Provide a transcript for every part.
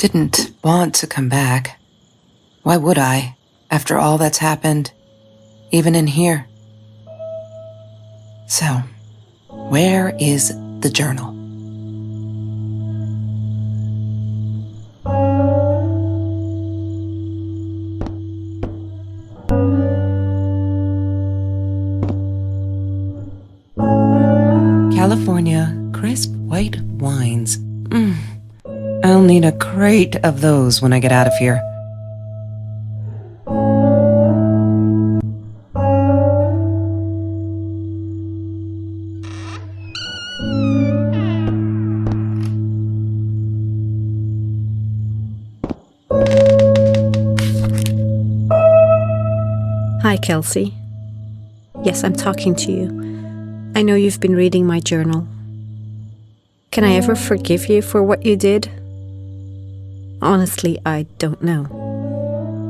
didn't want to come back. Why would I, after all that's happened, even in here? So, where is the journal? California crisp white wines. I'll need a crate of those when I get out of here. Hi, Kelsey. Yes, I'm talking to you. I know you've been reading my journal. Can I ever forgive you for what you did? Honestly, I don't know.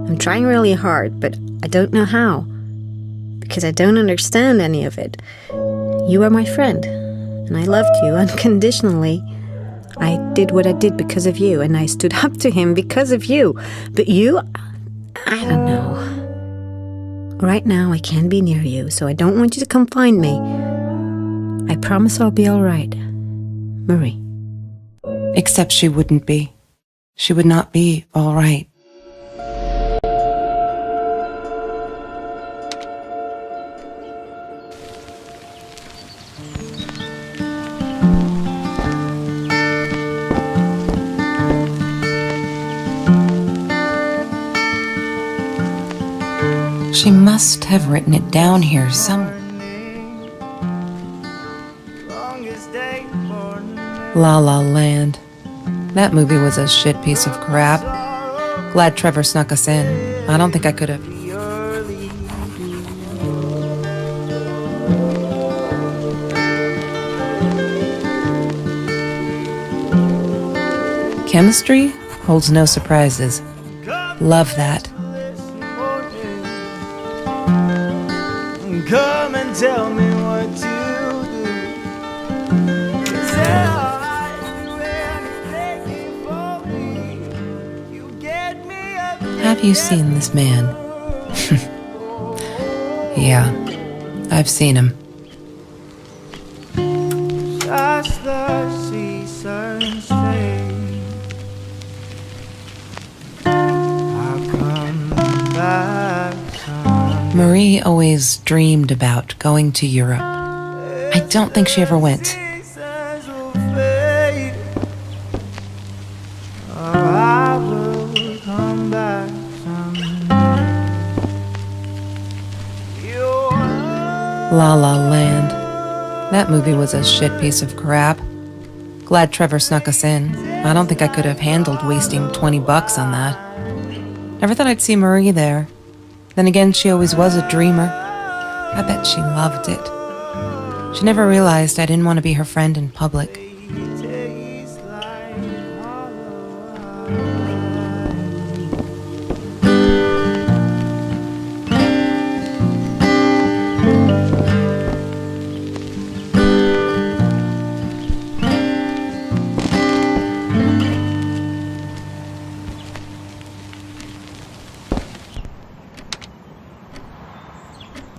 I'm trying really hard, but I don't know how. Because I don't understand any of it. You are my friend, and I loved you unconditionally. I did what I did because of you, and I stood up to him because of you. But you, I don't know. Right now, I can't be near you, so I don't want you to come find me. I promise I'll be all right. Marie. Except she wouldn't be. She would not be all right. She must have written it down here somewhere. La La Land. That movie was a shit piece of crap. Glad Trevor snuck us in. I don't think I could have. Chemistry holds no surprises. Love that. Come and tell me what to do. Is that alright when you're for me? You get me up. Have you seen this man? Yeah, I've seen him. Just the seasons fade. I'll come back. Marie always dreamed about going to Europe. I don't think she ever went. I will come back La La Land. That movie was a shit piece of crap. Glad Trevor snuck us in. I don't think I could have handled wasting $20 on that. Never thought I'd see Marie there. Then again, she always was a dreamer. I bet she loved it. She never realized I didn't want to be her friend in public.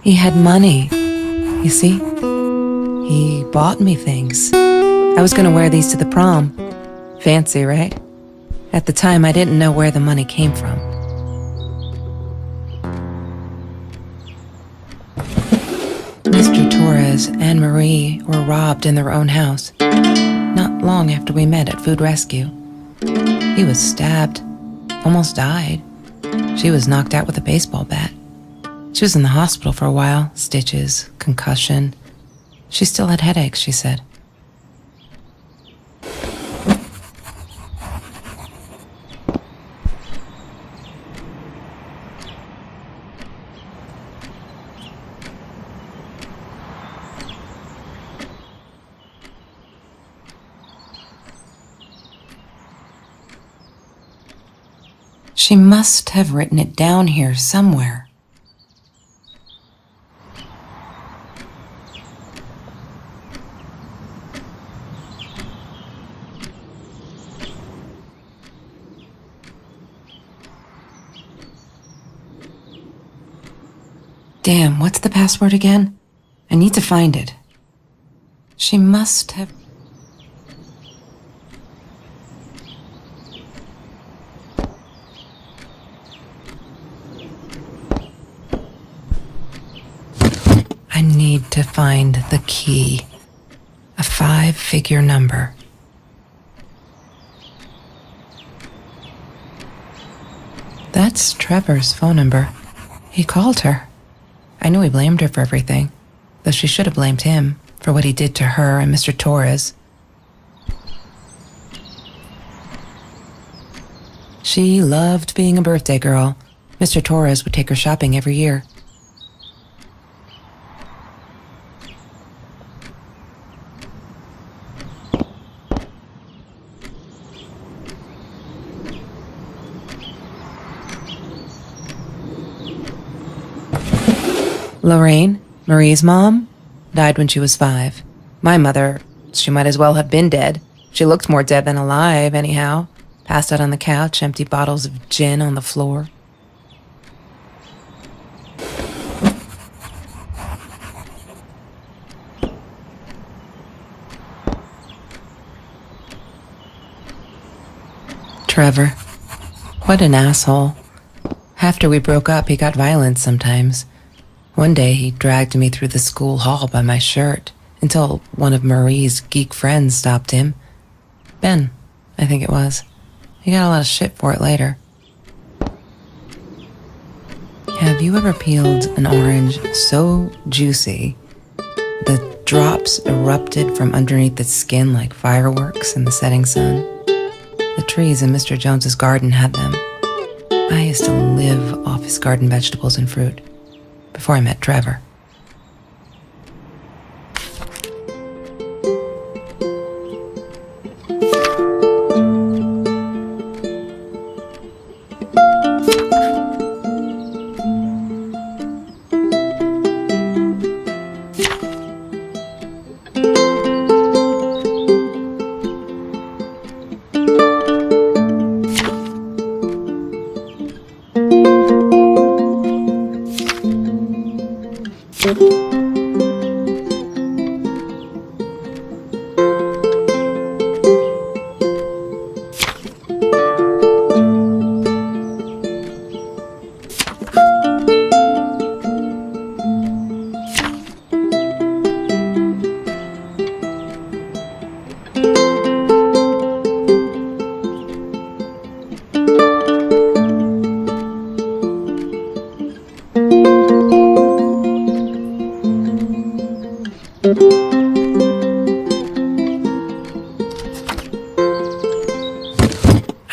He had money, you see? He bought me things. I was gonna wear these to the prom. Fancy, right? At the time, I didn't know where the money came from. Mr. Torres and Marie were robbed in their own house, not long after we met at Food Rescue. He was stabbed, almost died. She was knocked out with a baseball bat. She was in the hospital for a while, stitches, concussion. She still had headaches, she said. She must have written it down here somewhere. Damn, what's the password again? I need to find it. She must have... I need to find the key. A 5-figure number. That's Trevor's phone number. He called her. I knew he blamed her for everything, though she should have blamed him for what he did to her and Mr. Torres. She loved being a birthday girl. Mr. Torres would take her shopping every year. Lorraine, Marie's mom, died when she was 5. My mother, she might as well have been dead. She looked more dead than alive, anyhow. Passed out on the couch, empty bottles of gin on the floor. Trevor. What an asshole. After we broke up, he got violent sometimes. One day, he dragged me through the school hall by my shirt until one of Marie's geek friends stopped him. Ben, I think it was. He got a lot of shit for it later. Have you ever peeled an orange so juicy the drops erupted from underneath its skin like fireworks in the setting sun? The trees in Mr. Jones's garden had them. I used to live off his garden vegetables and fruit before I met Trevor.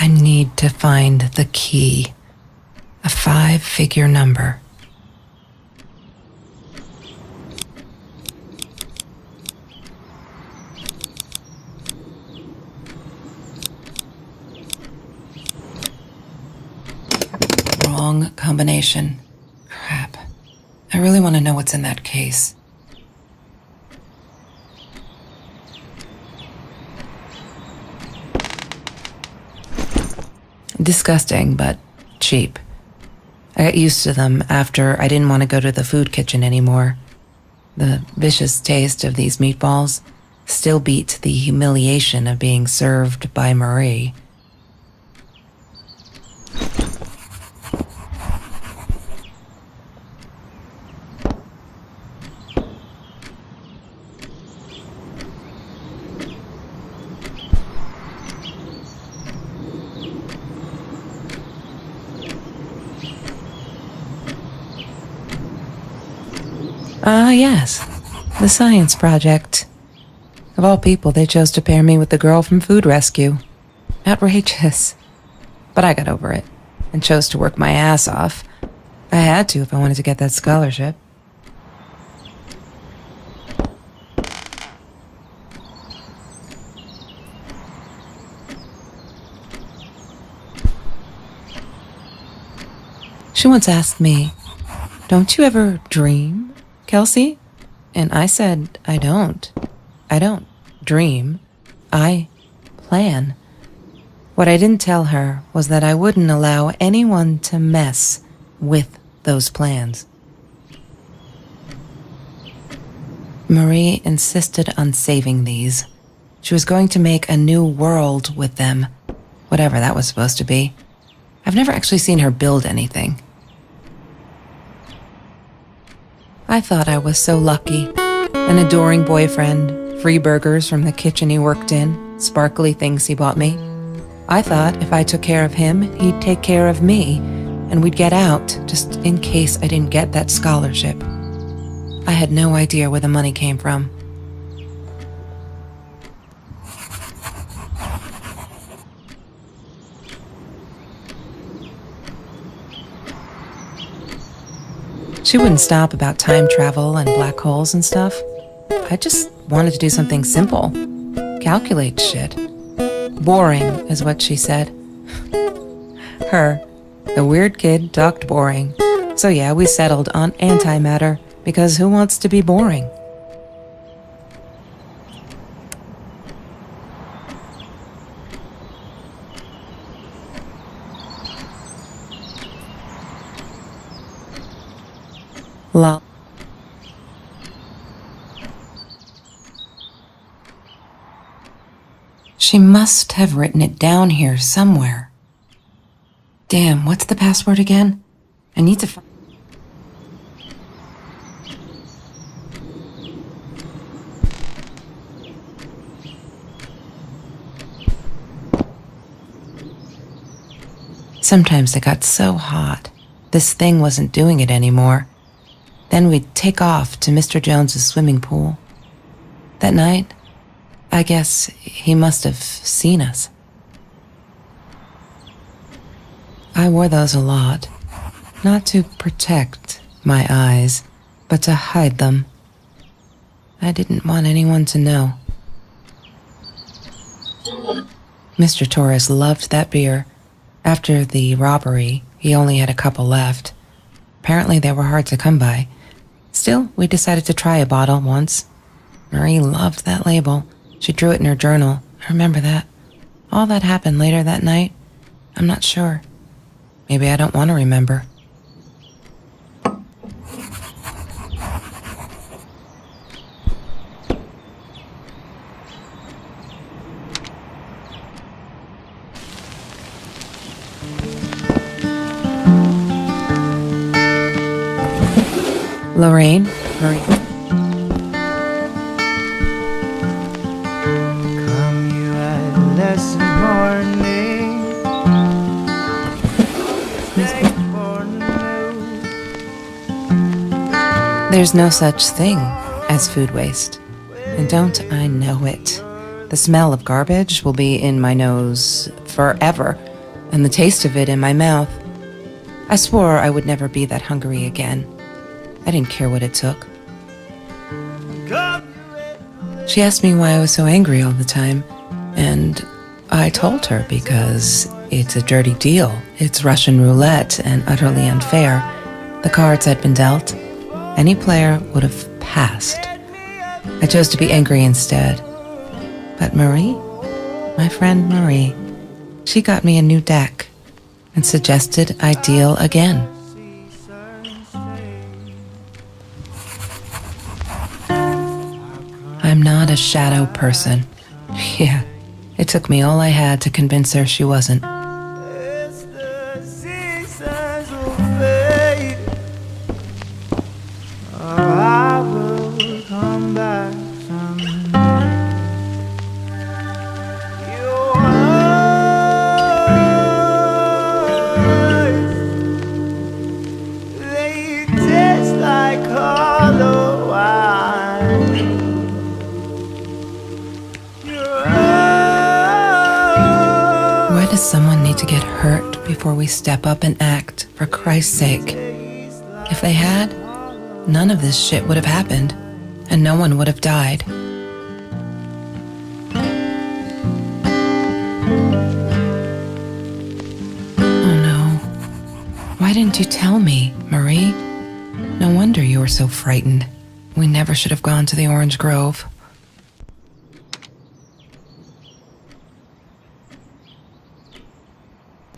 I need to find the key. A 5-figure number. Wrong combination. Crap. I really want to know what's in that case. Disgusting, but cheap. I got used to them after I didn't want to go to the food kitchen anymore. The vicious taste of these meatballs still beat the humiliation of being served by Marie. Ah, yes. The science project. Of all people, they chose to pair me with the girl from Food Rescue. Outrageous. But I got over it and chose to work my ass off. I had to if I wanted to get that scholarship. She once asked me, "Don't you ever dream, Kelsey?" And I said, I don't. I don't dream. I plan. What I didn't tell her was that I wouldn't allow anyone to mess with those plans. Marie insisted on saving these. She was going to make a new world with them, whatever that was supposed to be. I've never actually seen her build anything. I thought I was so lucky. An adoring boyfriend, free burgers from the kitchen he worked in, sparkly things he bought me. I thought if I took care of him, he'd take care of me, and we'd get out, just in case I didn't get that scholarship. I had no idea where the money came from. She wouldn't stop about time travel and black holes and stuff. I just wanted to do something simple. Calculate shit. Boring is what she said. Her, the weird kid, talked boring. So yeah, we settled on antimatter, because who wants to be boring? Lol. She must have written it down here somewhere. Damn, what's the password again? I need to Sometimes it got so hot, this thing wasn't doing it anymore. Then we'd take off to Mr. Jones's swimming pool. That night, I guess he must have seen us. I wore those a lot, not to protect my eyes, but to hide them. I didn't want anyone to know. Mr. Torres loved that beer. After the robbery, he only had a couple left. Apparently they were hard to come by. Still, we decided to try a bottle once. Marie loved that label. She drew it in her journal. I remember that. All that happened later that night, I'm not sure. Maybe I don't want to remember. Lorraine, Marie. Come you adolescent morning, thanks for the news. There's no such thing as food waste. And don't I know it? The smell of garbage will be in my nose forever, and the taste of it in my mouth. I swore I would never be that hungry again. I didn't care what it took. She asked me why I was so angry all the time, and I told her because it's a dirty deal. It's Russian roulette and utterly unfair. The cards had been dealt. Any player would have passed. I chose to be angry instead. But Marie, my friend Marie, she got me a new deck and suggested I deal again. I'm not a shadow person. Yeah, it took me all I had to convince her she wasn't. It's the seasons of fate. Oh, I will come back someday. Your eyes, they taste like hollow wine. Why does someone need to get hurt before we step up and act, for Christ's sake? If they had, none of this shit would have happened, and no one would have died. Oh no. Why didn't you tell me, Marie? No wonder you were so frightened. We never should have gone to the Orange Grove.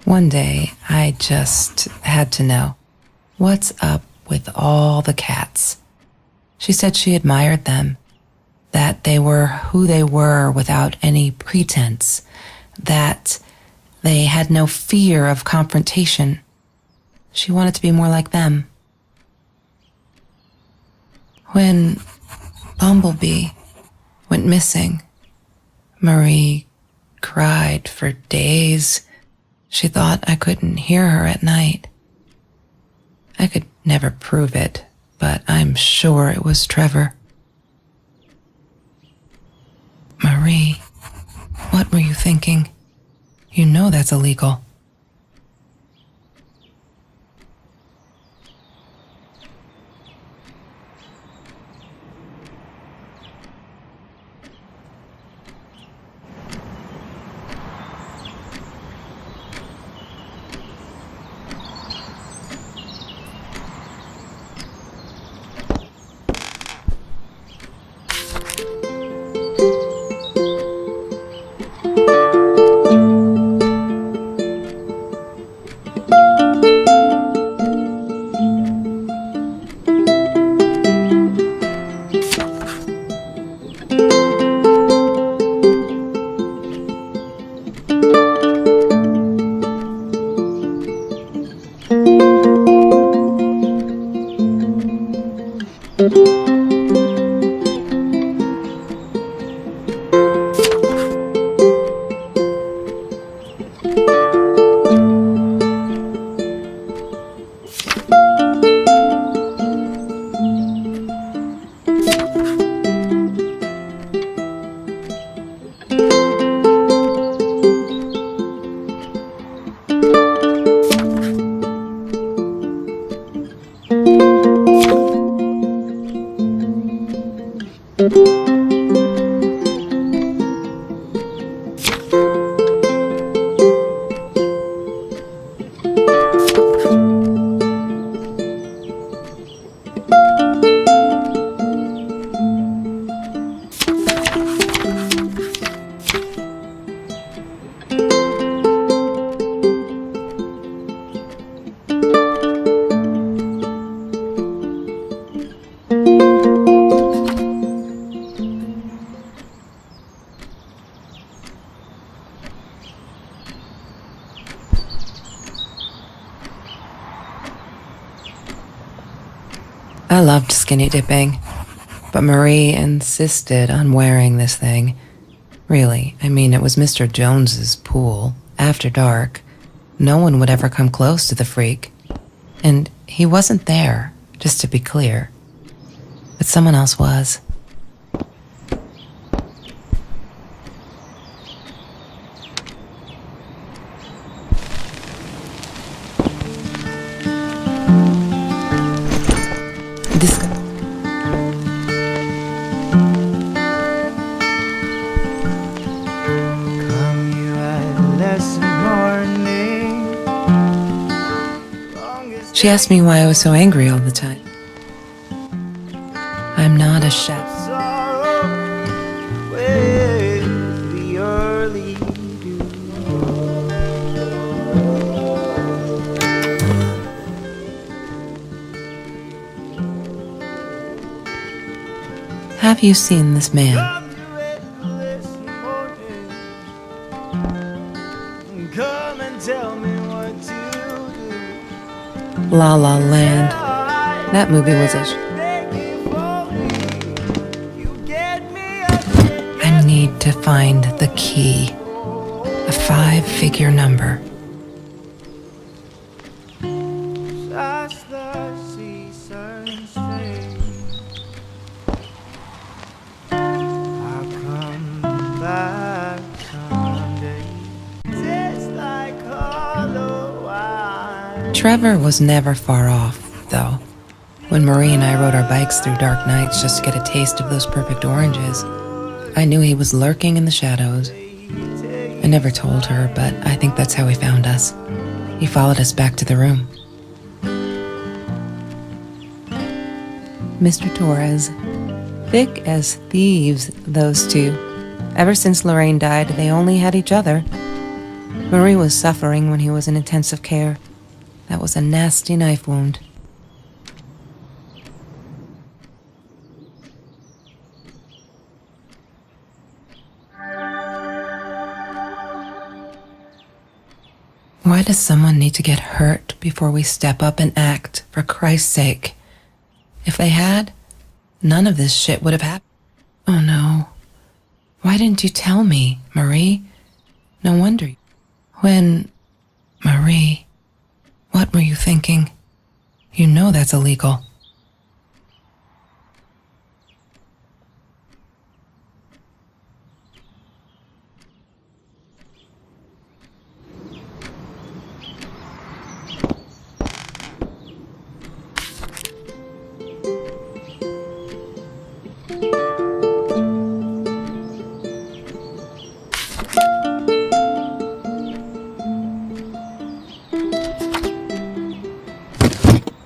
One day, I just had to know, what's up with all the cats? She said she admired them, that they were who they were without any pretense, that they had no fear of confrontation. She wanted to be more like them. When Bumblebee went missing, Marie cried for days. She thought I couldn't hear her at night. I could never prove it, but I'm sure it was Trevor. Marie, what were you thinking? You know that's illegal. I loved skinny dipping, but Marie insisted on wearing this thing. Really, I mean, it was Mr. Jones's pool, after dark. No one would ever come close to the freak. And he wasn't there, just to be clear. But someone else was. This Come you at less morning. Longest She asked me why I was so angry all the time. I'm not a chef. sorrow with the early dew. Have you seen this man? Come you at this morning. Come and tell me what to do. La La Land. That movie was I need to find the key. A 5-figure number. As the seasons change, I'll come back someday. Tastes like hollow wine. Trevor was never far off, though. When Marie and I rode our bikes through dark nights just to get a taste of those perfect oranges, I knew he was lurking in the shadows. I never told her, but I think that's how he found us. He followed us back to the room. Mr. Torres. Thick as thieves, those two. Ever since Lorraine died, they only had each other. Marie was suffering when he was in intensive care. That was a nasty knife wound. does someone need to get hurt before we step up and act, for Christ's sake? If they had, none of this shit would have happened. Oh no. Why didn't you tell me, Marie? No wonder. Marie, what were you thinking? You know that's illegal.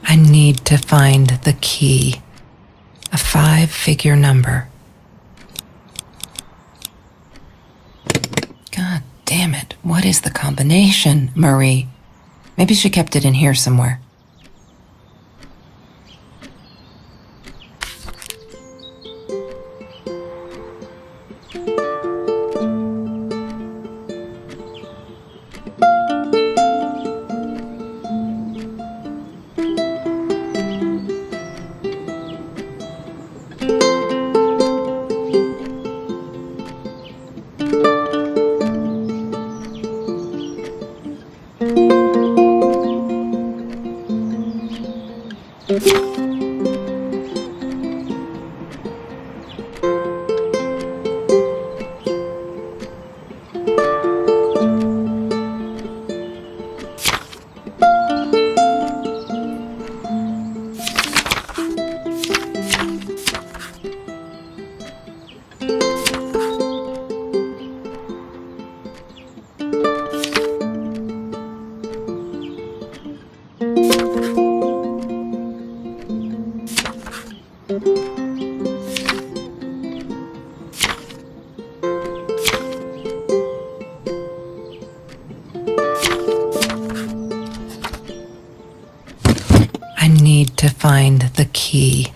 I need to find the key. A 5-figure number. God damn it. What is the combination, Marie? Maybe she kept it in here somewhere. I need to find the key.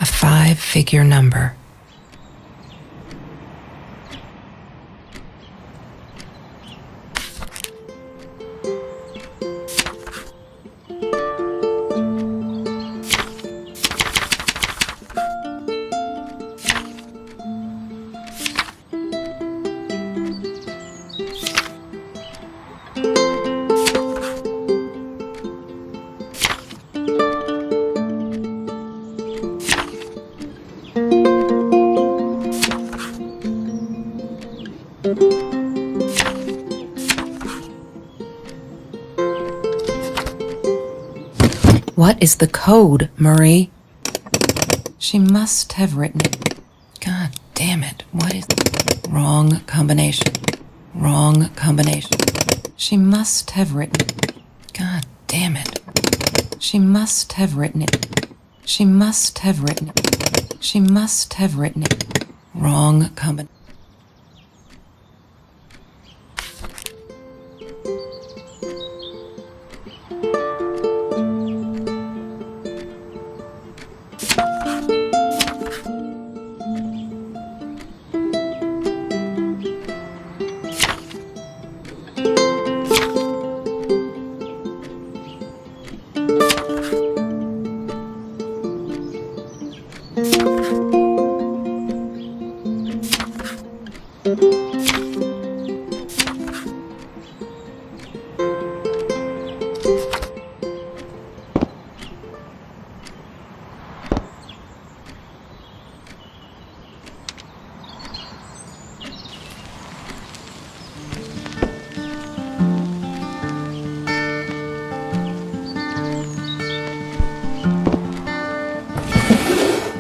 A 5-figure number. What is the code, Marie? She must have written it. God damn it. What is... Wrong combination. Wrong combination. She must have written it. God damn it. She must have written it. She must have written it. She must have written it. Wrong combination.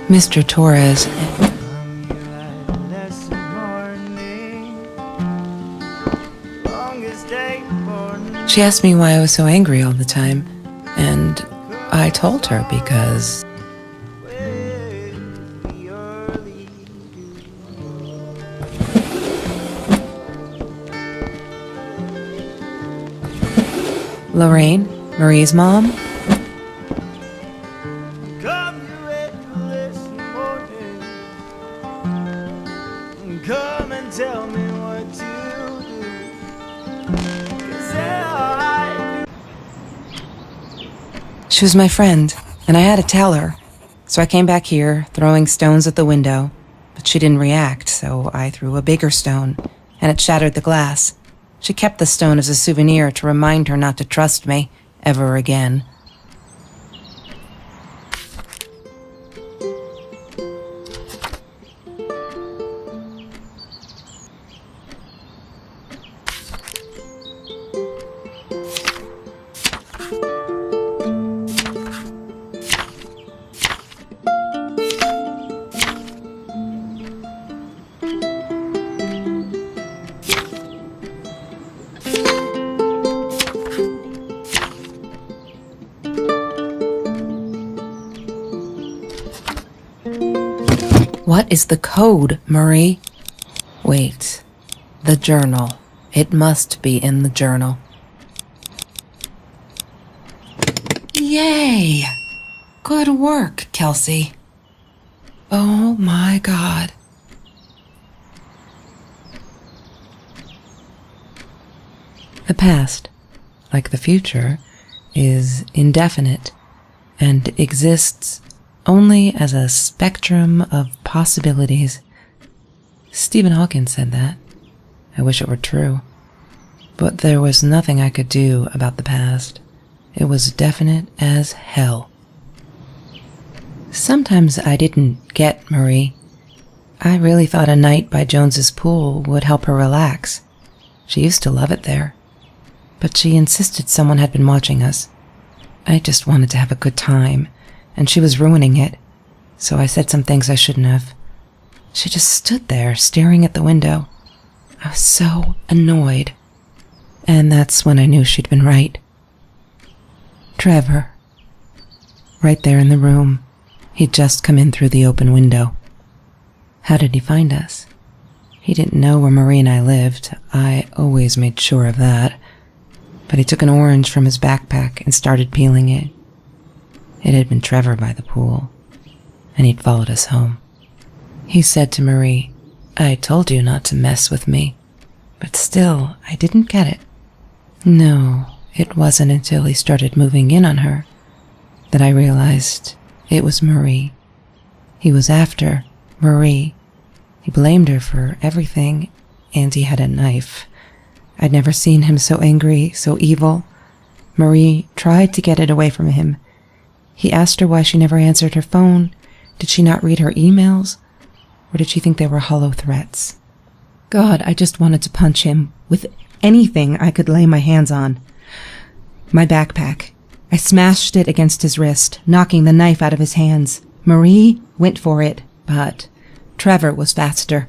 Mr. Torres. She asked me why I was so angry all the time, and I told her because... Lorraine, Marie's mom? Come and tell me what to do. 'Cause She was my friend, and I had to tell her. So I came back here, throwing stones at the window, but she didn't react, so I threw a bigger stone, and it shattered the glass. She kept the stone as a souvenir to remind her not to trust me ever again. What is the code, Marie? Wait. The journal. It must be in the journal. Yay! Good work, Kelsey. Oh my God. The past, like the future, is indefinite and exists only as a spectrum of possibilities. Stephen Hawking said that. I wish it were true. But there was nothing I could do about the past. It was definite as hell. Sometimes I didn't get Marie. I really thought a night by Jones's pool would help her relax. She used to love it there. But she insisted someone had been watching us. I just wanted to have a good time, and she was ruining it, so I said some things I shouldn't have. She just stood there, staring at the window. I was so annoyed. And that's when I knew she'd been right. Trevor. Right there in the room. He'd just come in through the open window. How did he find us? He didn't know where Marie and I lived. I always made sure of that. But he took an orange from his backpack and started peeling it. It had been Trevor by the pool, and he'd followed us home. He said to Marie, "I told you not to mess with me." But still, I didn't get it. No, it wasn't until he started moving in on her that I realized it was Marie. He was after Marie. He blamed her for everything, and he had a knife. I'd never seen him so angry, so evil. Marie tried to get it away from him. He asked her why she never answered her phone. Did she not read her emails? Or did she think they were hollow threats? God, I just wanted to punch him with anything I could lay my hands on. My backpack. I smashed it against his wrist, knocking the knife out of his hands. Marie went for it, but Trevor was faster.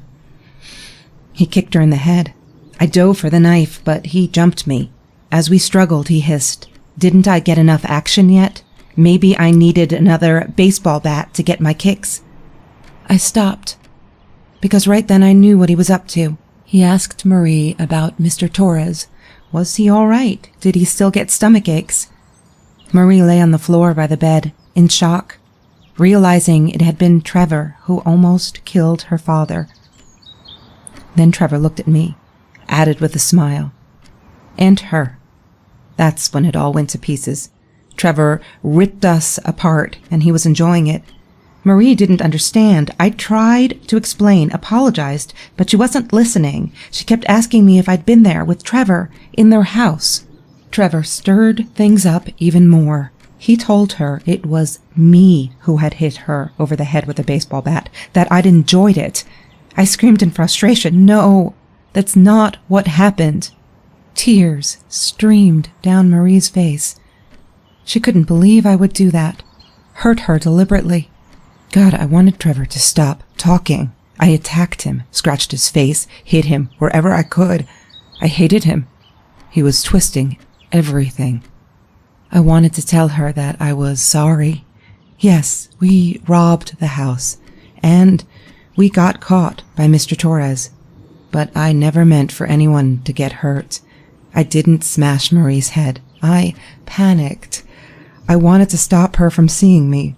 He kicked her in the head. I dove for the knife, but he jumped me. As we struggled, he hissed, "Didn't I get enough action yet? Maybe I needed another baseball bat to get my kicks." I stopped, because right then I knew what he was up to. He asked Marie about Mr. Torres. Was he all right? Did he still get stomach aches? Marie lay on the floor by the bed, in shock, realizing it had been Trevor who almost killed her father. Then Trevor looked at me, added with a smile. And her. That's when it all went to pieces. Trevor ripped us apart, and he was enjoying it. Marie didn't understand. I tried to explain, apologized, but she wasn't listening. She kept asking me if I'd been there with Trevor in their house. Trevor stirred things up even more. He told her it was me who had hit her over the head with a baseball bat, that I'd enjoyed it. I screamed in frustration, "No, that's not what happened." Tears streamed down Marie's face. She couldn't believe I would do that, hurt her deliberately. God, I wanted Trevor to stop talking. I attacked him, scratched his face, hit him wherever I could. I hated him. He was twisting everything. I wanted to tell her that I was sorry. Yes, we robbed the house, and we got caught by Mr. Torres. But I never meant for anyone to get hurt. I didn't smash Marie's head. I panicked. I wanted to stop her from seeing me.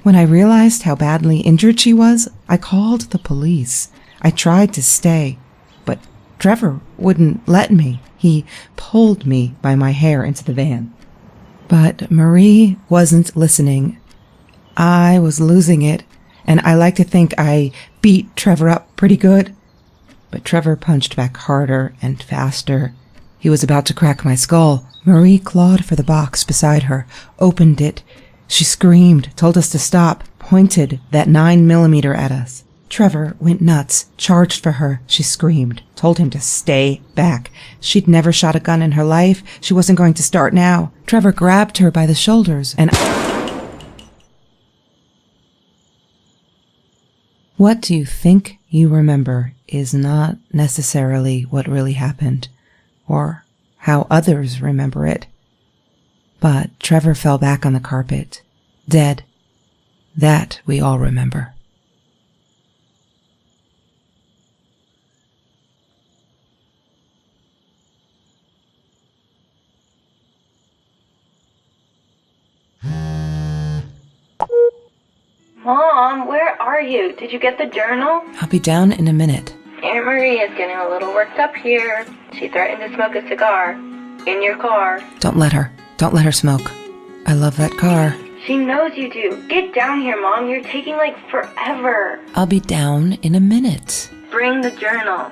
When I realized how badly injured she was, I called the police. I tried to stay, but Trevor wouldn't let me. He pulled me by my hair into the van. But Marie wasn't listening. I was losing it, and I like to think I beat Trevor up pretty good. But Trevor punched back harder and faster. He was about to crack my skull. Marie clawed for the box beside her, opened it. She screamed, told us to stop, pointed that 9mm at us. Trevor went nuts, charged for her. She screamed, told him to stay back. She'd never shot a gun in her life. She wasn't going to start now. Trevor grabbed her by the shoulders and... What you think you remember is not necessarily what really happened, or how others remember it. But Trevor fell back on the carpet, dead. That we all remember. Mom, where are you? Did you get the journal? I'll be down in a minute. Aunt Marie is getting a little worked up here. She threatened to smoke a cigar. In your car. Don't let her. Don't let her smoke. I love that car. She knows you do. Get down here, Mom. You're taking like forever. I'll be down in a minute. Bring the journal.